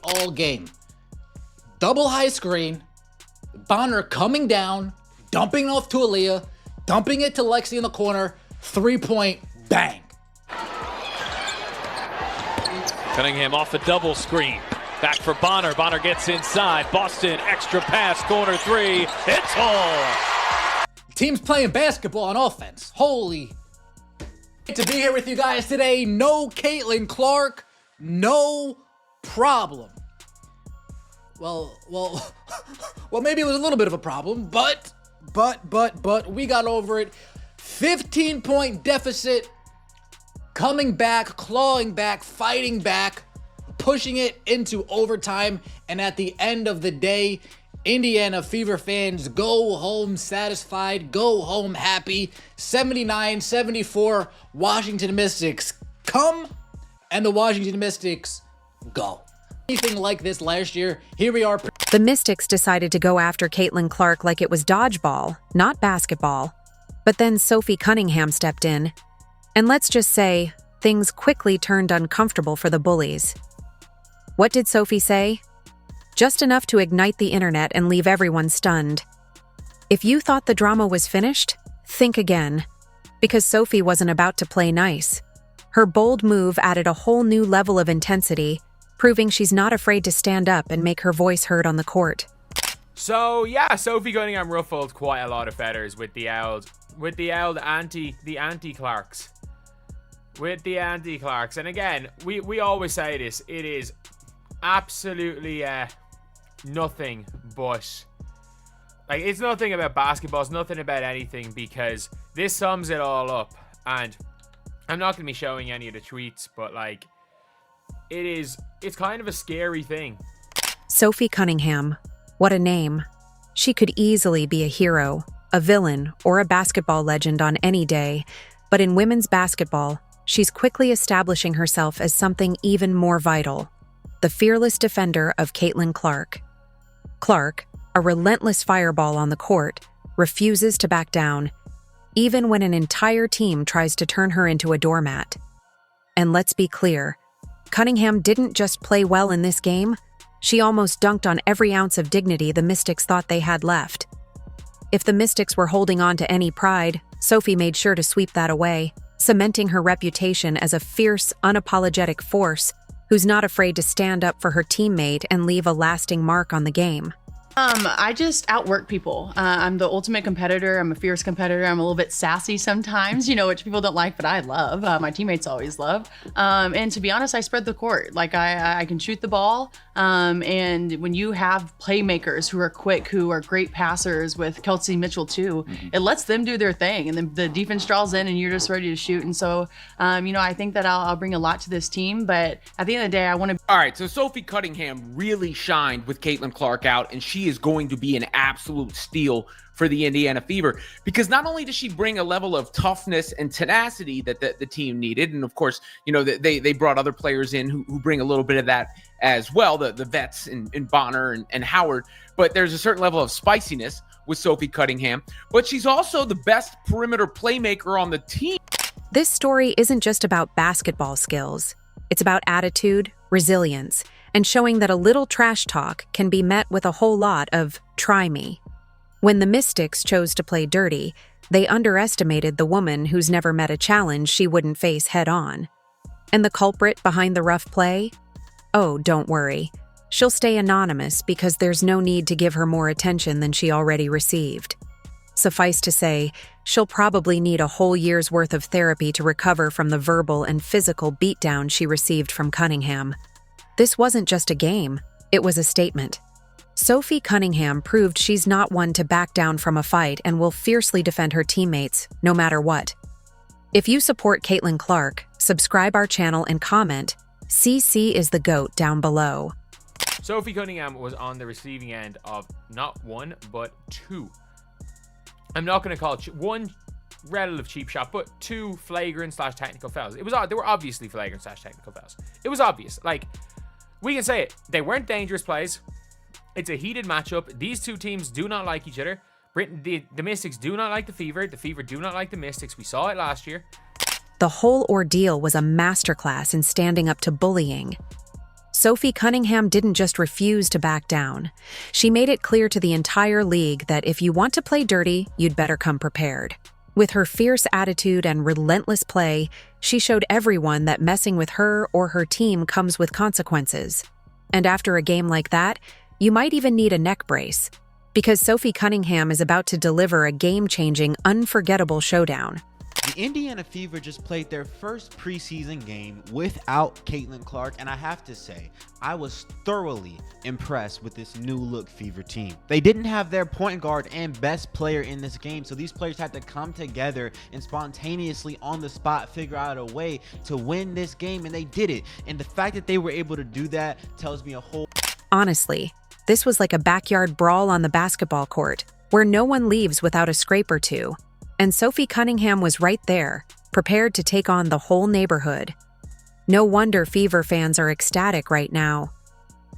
All game. Double high screen. Bonner coming down, dumping off to Aaliyah, dumping it to Lexi in the corner. 3-point, bang. Cunningham off a double screen. Back for Bonner. Bonner gets inside. Boston, extra pass, corner three. It's all. Team's playing basketball on offense. Holy. To be here with you guys today. No Caitlin Clark. No problem. Well, maybe it was a little bit of a problem, but we got over it. 15-point deficit. Coming back, clawing back, fighting back, pushing it into overtime, and at the end of the day, Indiana Fever fans go home satisfied, go home happy. 79-74, Washington Mystics come, and the Washington Mystics go. Anything like this last year, here we are. The Mystics decided to go after Caitlin Clark like it was dodgeball, not basketball. But then Sophie Cunningham stepped in. And let's just say, things quickly turned uncomfortable for the bullies. What did Sophie say? Just enough to ignite the internet and leave everyone stunned. If you thought the drama was finished, think again. Because Sophie wasn't about to play nice. Her bold move added a whole new level of intensity, proving she's not afraid to stand up and make her voice heard on the court. So yeah, Sophie Cunningham ruffled quite a lot of feathers with the anti-Clarks. With the anti-Clarks. And again, we always say this, it is absolutely nothing but, like, it's nothing about basketball, it's nothing about anything, because this sums it all up. And I'm not going to be showing any of the tweets, but like, it's kind of a scary thing. Sophie Cunningham. What a name. She could easily be a hero, a villain, or a basketball legend on any day. But in women's basketball, she's quickly establishing herself as something even more vital. The fearless defender of Caitlin Clark. Clark, a relentless fireball on the court, refuses to back down, even when an entire team tries to turn her into a doormat. And let's be clear, Cunningham didn't just play well in this game, she almost dunked on every ounce of dignity the Mystics thought they had left. If the Mystics were holding on to any pride, Sophie made sure to sweep that away, cementing her reputation as a fierce, unapologetic force who's not afraid to stand up for her teammate and leave a lasting mark on the game. I just outwork people. I'm the ultimate competitor. I'm a fierce competitor. I'm a little bit sassy sometimes, which people don't like, but I love. My teammates always love. And to be honest, I spread the court. Like I can shoot the ball. And when you have playmakers who are quick, who are great passers with Kelsey Mitchell too, it lets them do their thing. And then the defense draws in and you're just ready to shoot. And so, I think that I'll bring a lot to this team. But at the end of the day, I want to. All right, so Sophie Cunningham really shined with Caitlin Clark out, and she is going to be an absolute steal for the Indiana Fever, because not only does she bring a level of toughness and tenacity that the team needed, and of course, they brought other players in who bring a little bit of that as well, the vets in Bonner and Howard, but there's a certain level of spiciness with Sophie Cunningham, but she's also the best perimeter playmaker on the team. This story isn't just about basketball skills. It's about attitude, resilience, and showing that a little trash talk can be met with a whole lot of "try me." When the Mystics chose to play dirty, they underestimated the woman who's never met a challenge she wouldn't face head-on. And the culprit behind the rough play? Oh, don't worry. She'll stay anonymous because there's no need to give her more attention than she already received. Suffice to say, she'll probably need a whole year's worth of therapy to recover from the verbal and physical beatdown she received from Cunningham. This wasn't just a game, it was a statement. Sophie Cunningham proved she's not one to back down from a fight and will fiercely defend her teammates, no matter what. If you support Caitlin Clark, subscribe our channel and comment. CC is the GOAT down below. Sophie Cunningham was on the receiving end of not one, but two. I'm not going to call it one relative cheap shot, but two flagrant/technical fouls. They were obviously flagrant/technical fouls. It was obvious. Like, we can say it. They weren't dangerous plays. It's a heated matchup. These two teams do not like each other. The Mystics do not like the Fever. The Fever do not like the Mystics. We saw it last year. The whole ordeal was a masterclass in standing up to bullying. Sophie Cunningham didn't just refuse to back down. She made it clear to the entire league that if you want to play dirty, you'd better come prepared. With her fierce attitude and relentless play, she showed everyone that messing with her or her team comes with consequences. And after a game like that, you might even need a neck brace, because Sophie Cunningham is about to deliver a game-changing, unforgettable showdown. The Indiana Fever just played their first preseason game without Caitlin Clark, and I have to say, I was thoroughly impressed with this new look Fever team. They didn't have their point guard and best player in this game, so these players had to come together and spontaneously on the spot figure out a way to win this game, and they did it. And the fact that they were able to do that tells me a whole... Honestly, this was like a backyard brawl on the basketball court, where no one leaves without a scrape or two. And Sophie Cunningham was right there, prepared to take on the whole neighborhood. No wonder Fever fans are ecstatic right now.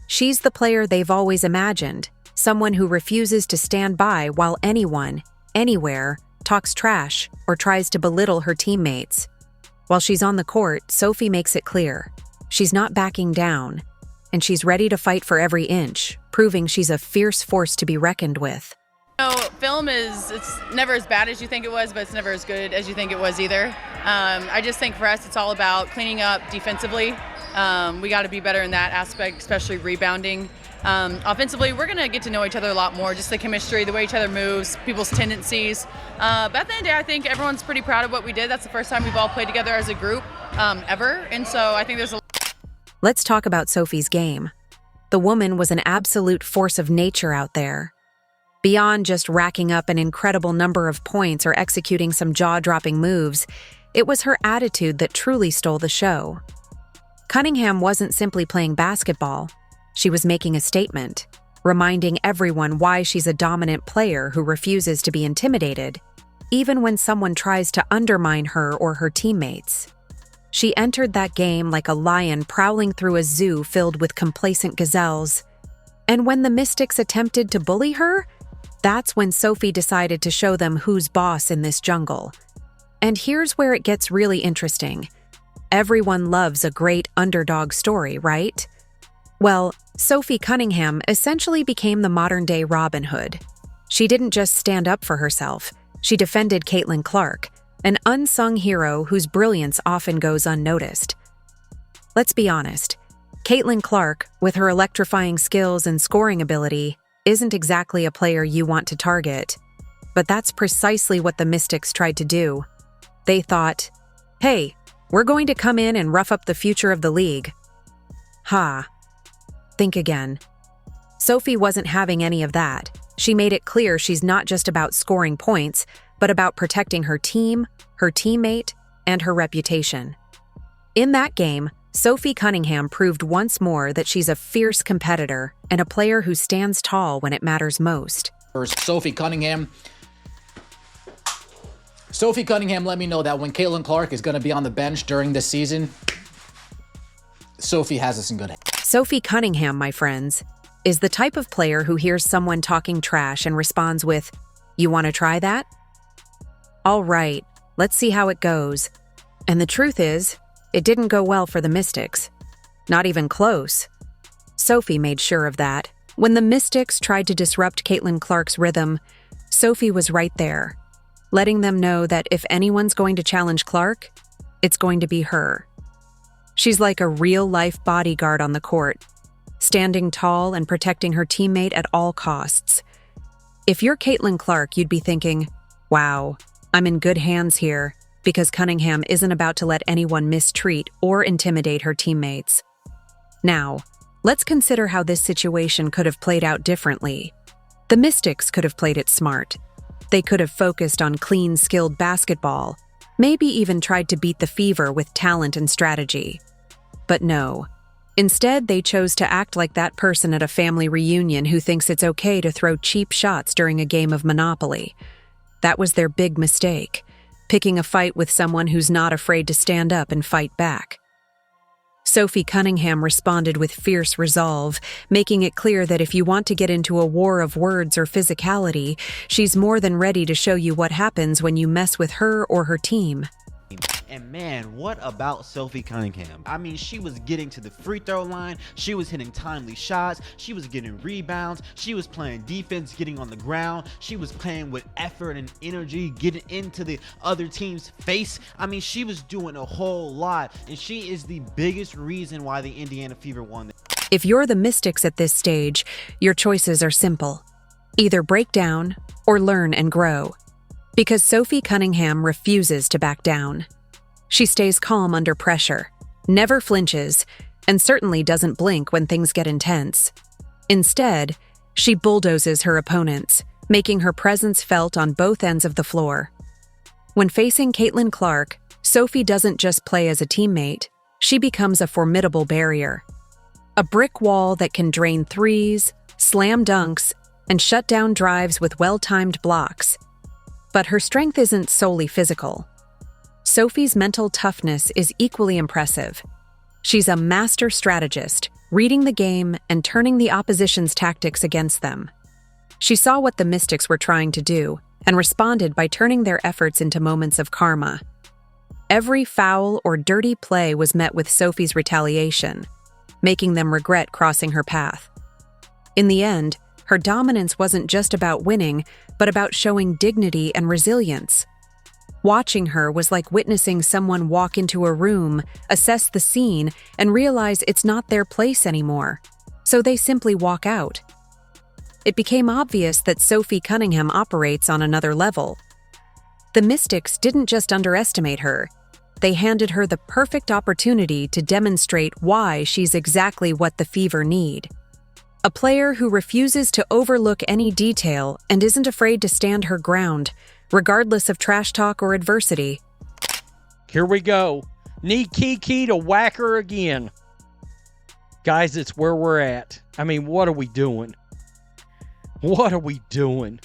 She's the player they've always imagined, someone who refuses to stand by while anyone, anywhere, talks trash or tries to belittle her teammates. While she's on the court, Sophie makes it clear. She's not backing down, and she's ready to fight for every inch, proving she's a fierce force to be reckoned with. Film it's never as bad as you think it was, but it's never as good as you think it was either. I just think for us, it's all about cleaning up defensively. We got to be better in that aspect, especially rebounding. Offensively, we're going to get to know each other a lot more, just the chemistry, the way each other moves, people's tendencies. But at the end of the day, I think everyone's pretty proud of what we did. That's the first time we've all played together as a group ever. And so I think there's a... Let's talk about Sophie's game. The woman was an absolute force of nature out there. Beyond just racking up an incredible number of points or executing some jaw-dropping moves, it was her attitude that truly stole the show. Cunningham wasn't simply playing basketball. She was making a statement, reminding everyone why she's a dominant player who refuses to be intimidated, even when someone tries to undermine her or her teammates. She entered that game like a lion prowling through a zoo filled with complacent gazelles. And when the Mystics attempted to bully her, that's when Sophie decided to show them who's boss in this jungle. And here's where it gets really interesting. Everyone loves a great underdog story, right? Well, Sophie Cunningham essentially became the modern-day Robin Hood. She didn't just stand up for herself. She defended Caitlin Clark, an unsung hero whose brilliance often goes unnoticed. Let's be honest. Caitlin Clark, with her electrifying skills and scoring ability, isn't exactly a player you want to target. But that's precisely what the Mystics tried to do. They thought, hey, we're going to come in and rough up the future of the league. Ha. Think again. Sophie wasn't having any of that. She made it clear she's not just about scoring points, but about protecting her team, her teammate, and her reputation. In that game, Sophie Cunningham proved once more that she's a fierce competitor and a player who stands tall when it matters most. First, Sophie Cunningham let me know that when Caitlin Clark is going to be on the bench during this season, Sophie has us in good hands. Sophie Cunningham, my friends, is the type of player who hears someone talking trash and responds with, "You want to try that?" All right, let's see how it goes. And the truth is, it didn't go well for the Mystics. Not even close. Sophie made sure of that. When the Mystics tried to disrupt Caitlin Clark's rhythm, Sophie was right there, letting them know that if anyone's going to challenge Clark, it's going to be her. She's like a real-life bodyguard on the court, standing tall and protecting her teammate at all costs. If you're Caitlin Clark, you'd be thinking, wow, I'm in good hands here, because Cunningham isn't about to let anyone mistreat or intimidate her teammates. Now, let's consider how this situation could have played out differently. The Mystics could have played it smart. They could have focused on clean, skilled basketball, maybe even tried to beat the Fever with talent and strategy. But no. Instead, they chose to act like that person at a family reunion who thinks it's okay to throw cheap shots during a game of Monopoly. That was their big mistake, picking a fight with someone who's not afraid to stand up and fight back. Sophie Cunningham responded with fierce resolve, making it clear that if you want to get into a war of words or physicality, she's more than ready to show you what happens when you mess with her or her team. And man, what about Sophie Cunningham? I mean, she was getting to the free throw line. She was hitting timely shots. She was getting rebounds. She was playing defense, getting on the ground. She was playing with effort and energy, getting into the other team's face. I mean, she was doing a whole lot, and she is the biggest reason why the Indiana Fever won. If you're the Mystics at this stage, your choices are simple. Either break down or learn and grow. Because Sophie Cunningham refuses to back down. She stays calm under pressure, never flinches, and certainly doesn't blink when things get intense. Instead, she bulldozes her opponents, making her presence felt on both ends of the floor. When facing Caitlin Clark, Sophie doesn't just play as a teammate, she becomes a formidable barrier. A brick wall that can drain threes, slam dunks, and shut down drives with well-timed blocks. But her strength isn't solely physical. Sophie's mental toughness is equally impressive. She's a master strategist, reading the game and turning the opposition's tactics against them. She saw what the Mystics were trying to do and responded by turning their efforts into moments of karma. Every foul or dirty play was met with Sophie's retaliation, making them regret crossing her path. In the end, her dominance wasn't just about winning, but about showing dignity and resilience. Watching her was like witnessing someone walk into a room, assess the scene, and realize it's not their place anymore, so they simply walk out. It became obvious that Sophie Cunningham operates on another level. The Mystics didn't just underestimate her, they handed her the perfect opportunity to demonstrate why she's exactly what the Fever need. A player who refuses to overlook any detail and isn't afraid to stand her ground, regardless of trash talk or adversity. Here we go. Need Kiki to whack her again. Guys, it's where we're at. I mean, what are we doing? What are we doing?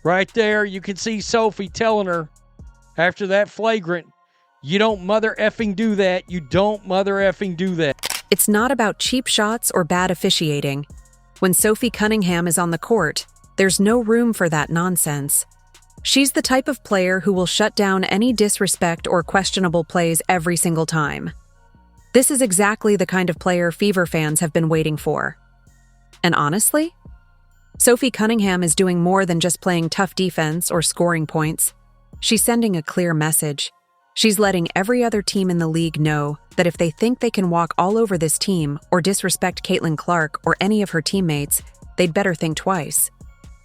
Right there, you can see Sophie telling her after that flagrant, you don't mother effing do that. You don't mother effing do that. It's not about cheap shots or bad officiating. When Sophie Cunningham is on the court, there's no room for that nonsense. She's the type of player who will shut down any disrespect or questionable plays every single time. This is exactly the kind of player Fever fans have been waiting for. And honestly, Sophie Cunningham is doing more than just playing tough defense or scoring points. She's sending a clear message. She's letting every other team in the league know that if they think they can walk all over this team or disrespect Caitlin Clark or any of her teammates, they'd better think twice.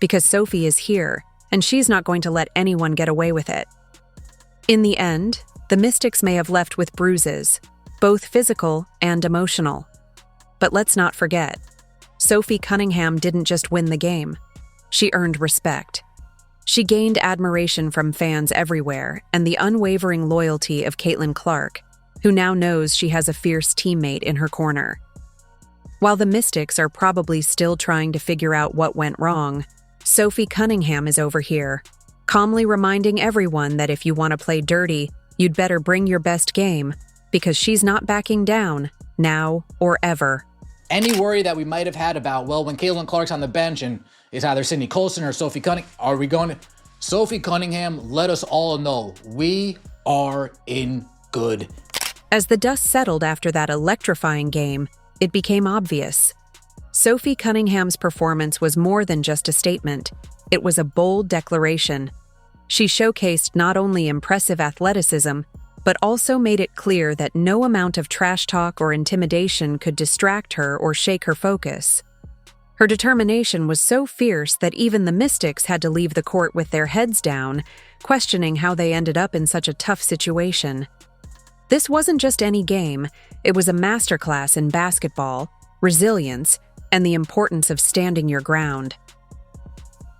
Because Sophie is here, and she's not going to let anyone get away with it. In the end, the Mystics may have left with bruises, both physical and emotional. But let's not forget, Sophie Cunningham didn't just win the game. She earned respect. She gained admiration from fans everywhere and the unwavering loyalty of Caitlin Clark, who now knows she has a fierce teammate in her corner. While the Mystics are probably still trying to figure out what went wrong, Sophie Cunningham is over here, calmly reminding everyone that if you want to play dirty, you'd better bring your best game, because she's not backing down, now or ever. Any worry that we might have had about, well, when Caitlin Clark's on the bench and it's either Sydney Colson or Sophie Cunningham, are we going to... Sophie Cunningham, let us all know, we are in good. As the dust settled after that electrifying game, it became obvious. Sophie Cunningham's performance was more than just a statement. It was a bold declaration. She showcased not only impressive athleticism, but also made it clear that no amount of trash talk or intimidation could distract her or shake her focus. Her determination was so fierce that even the Mystics had to leave the court with their heads down, questioning how they ended up in such a tough situation. This wasn't just any game, it was a masterclass in basketball, resilience, and the importance of standing your ground.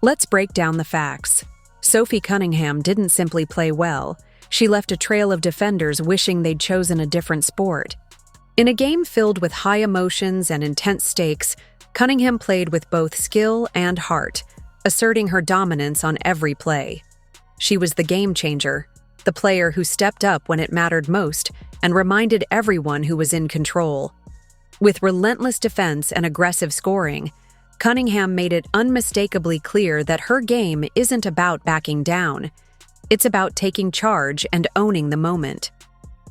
Let's break down the facts. Sophie Cunningham didn't simply play well, she left a trail of defenders wishing they'd chosen a different sport. In a game filled with high emotions and intense stakes, Cunningham played with both skill and heart, asserting her dominance on every play. She was the game changer, the player who stepped up when it mattered most and reminded everyone who was in control. With relentless defense and aggressive scoring, Cunningham made it unmistakably clear that her game isn't about backing down. It's about taking charge and owning the moment.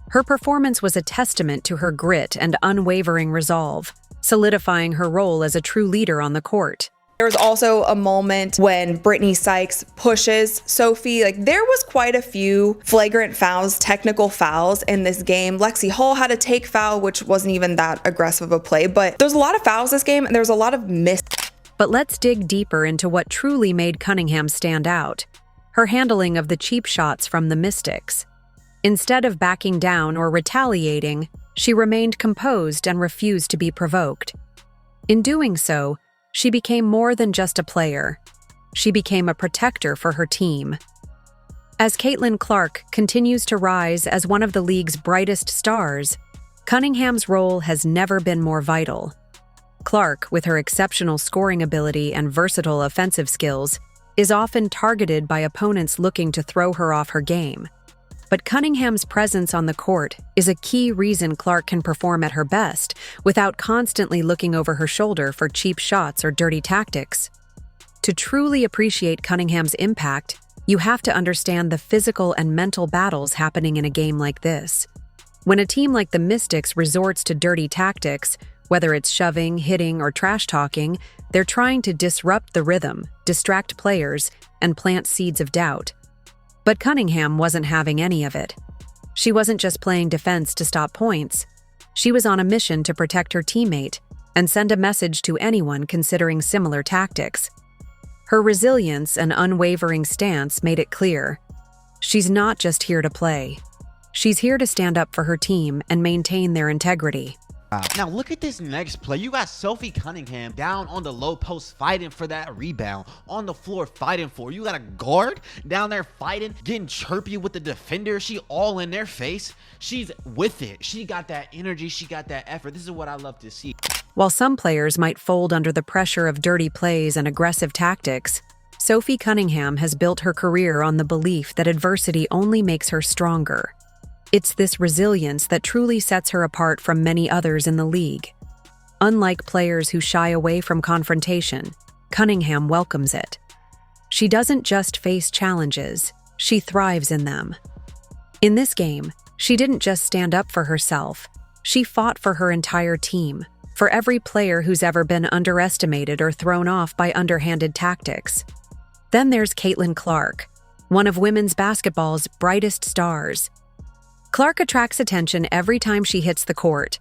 Her performance was a testament to her grit and unwavering resolve, solidifying her role as a true leader on the court. There was also a moment when Brittany Sykes pushes Sophie. There was quite a few flagrant fouls, technical fouls in this game. Lexi Hall had a take foul, which wasn't even that aggressive of a play, but there's a lot of fouls this game, and there's a lot of But let's dig deeper into what truly made Cunningham stand out: her handling of the cheap shots from the Mystics. Instead of backing down or retaliating, she remained composed and refused to be provoked. In doing so, she became more than just a player. She became a protector for her team. As Caitlin Clark continues to rise as one of the league's brightest stars, Cunningham's role has never been more vital. Clark, with her exceptional scoring ability and versatile offensive skills, is often targeted by opponents looking to throw her off her game. But Cunningham's presence on the court is a key reason Clark can perform at her best without constantly looking over her shoulder for cheap shots or dirty tactics. To truly appreciate Cunningham's impact, you have to understand the physical and mental battles happening in a game like this. When a team like the Mystics resorts to dirty tactics, whether it's shoving, hitting, or trash-talking, they're trying to disrupt the rhythm, distract players, and plant seeds of doubt. But Cunningham wasn't having any of it. She wasn't just playing defense to stop points. She was on a mission to protect her teammate and send a message to anyone considering similar tactics. Her resilience and unwavering stance made it clear: she's not just here to play. She's here to stand up for her team and maintain their integrity. Now look at this next play. You got Sophie Cunningham down on the low post fighting for that rebound, on the floor fighting for it. You got a guard down there fighting, getting chirpy with the defender. She all in their face. She's with it. She got that energy. She got that effort. This is what I love to see. While some players might fold under the pressure of dirty plays and aggressive tactics, Sophie Cunningham has built her career on the belief that adversity only makes her stronger. It's this resilience that truly sets her apart from many others in the league. Unlike players who shy away from confrontation, Cunningham welcomes it. She doesn't just face challenges, she thrives in them. In this game, she didn't just stand up for herself, she fought for her entire team, for every player who's ever been underestimated or thrown off by underhanded tactics. Then there's Caitlin Clark, one of women's basketball's brightest stars. Clark attracts attention every time she hits the court,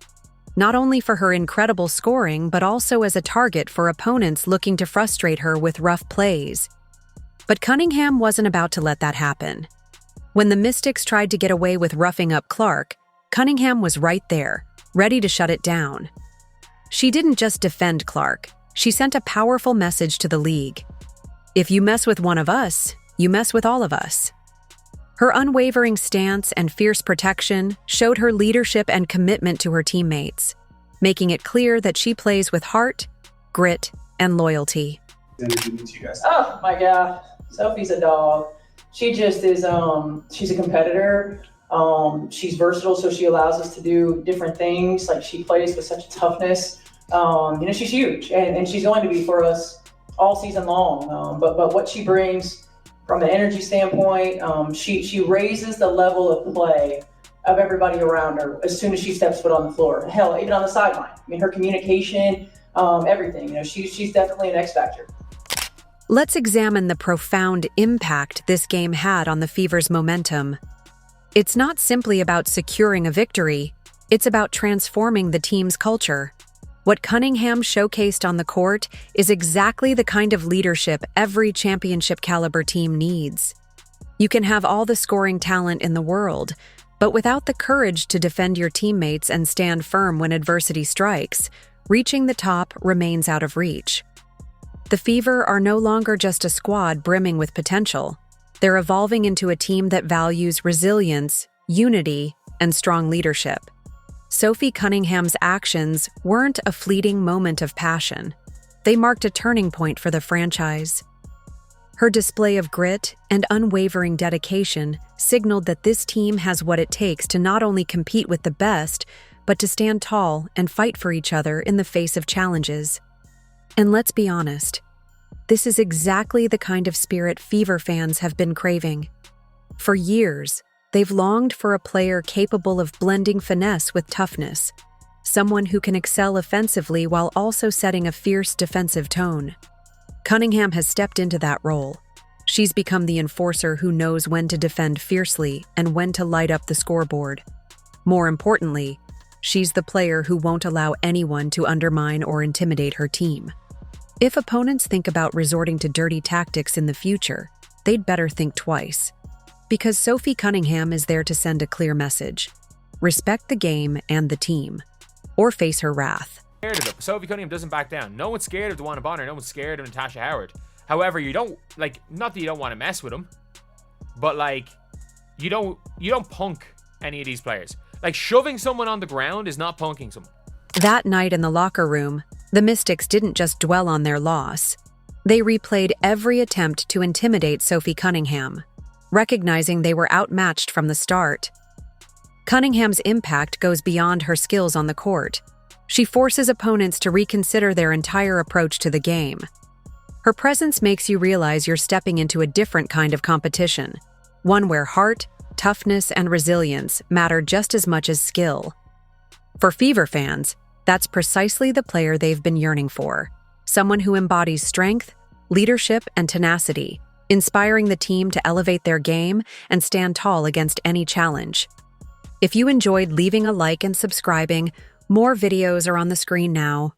not only for her incredible scoring, but also as a target for opponents looking to frustrate her with rough plays. But Cunningham wasn't about to let that happen. When the Mystics tried to get away with roughing up Clark, Cunningham was right there, ready to shut it down. She didn't just defend Clark, she sent a powerful message to the league. If you mess with one of us, you mess with all of us. Her unwavering stance and fierce protection showed her leadership and commitment to her teammates, making it clear that she plays with heart, grit, and loyalty. Oh my God, Sophie's a dog. She just is, she's a competitor. She's versatile, so she allows us to do different things. She plays with such toughness. She's huge, and she's going to be for us all season long. But what she brings from an energy standpoint, she raises the level of play of everybody around her as soon as she steps foot on the floor. Hell, even on the sideline. Her communication, everything. She's definitely an X factor. Let's examine the profound impact this game had on the Fever's momentum. It's not simply about securing a victory, it's about transforming the team's culture. What Cunningham showcased on the court is exactly the kind of leadership every championship-caliber team needs. You can have all the scoring talent in the world, but without the courage to defend your teammates and stand firm when adversity strikes, reaching the top remains out of reach. The Fever are no longer just a squad brimming with potential. They're evolving into a team that values resilience, unity, and strong leadership. Sophie Cunningham's actions weren't a fleeting moment of passion. They marked a turning point for the franchise. Her display of grit and unwavering dedication signaled that this team has what it takes to not only compete with the best, but to stand tall and fight for each other in the face of challenges. And let's be honest, this is exactly the kind of spirit Fever fans have been craving. For years, they've longed for a player capable of blending finesse with toughness, someone who can excel offensively while also setting a fierce defensive tone. Cunningham has stepped into that role. She's become the enforcer who knows when to defend fiercely and when to light up the scoreboard. More importantly, she's the player who won't allow anyone to undermine or intimidate her team. If opponents think about resorting to dirty tactics in the future, they'd better think twice. Because Sophie Cunningham is there to send a clear message. Respect the game and the team, or face her wrath. Scared of it. Sophie Cunningham doesn't back down. No one's scared of DeWanna Bonner. No one's scared of Natasha Howard. However, you don't, like, not that you don't want to mess with them, but, like, you don't punk any of these players. Like, shoving someone on the ground is not punking someone. That night in the locker room, the Mystics didn't just dwell on their loss. They replayed every attempt to intimidate Sophie Cunningham, recognizing they were outmatched from the start. Cunningham's impact goes beyond her skills on the court. She forces opponents to reconsider their entire approach to the game. Her presence makes you realize you're stepping into a different kind of competition, one where heart, toughness, and resilience matter just as much as skill. For Fever fans, that's precisely the player they've been yearning for, someone who embodies strength, leadership, and tenacity, inspiring the team to elevate their game and stand tall against any challenge. If you enjoyed leaving a like and subscribing, more videos are on the screen now.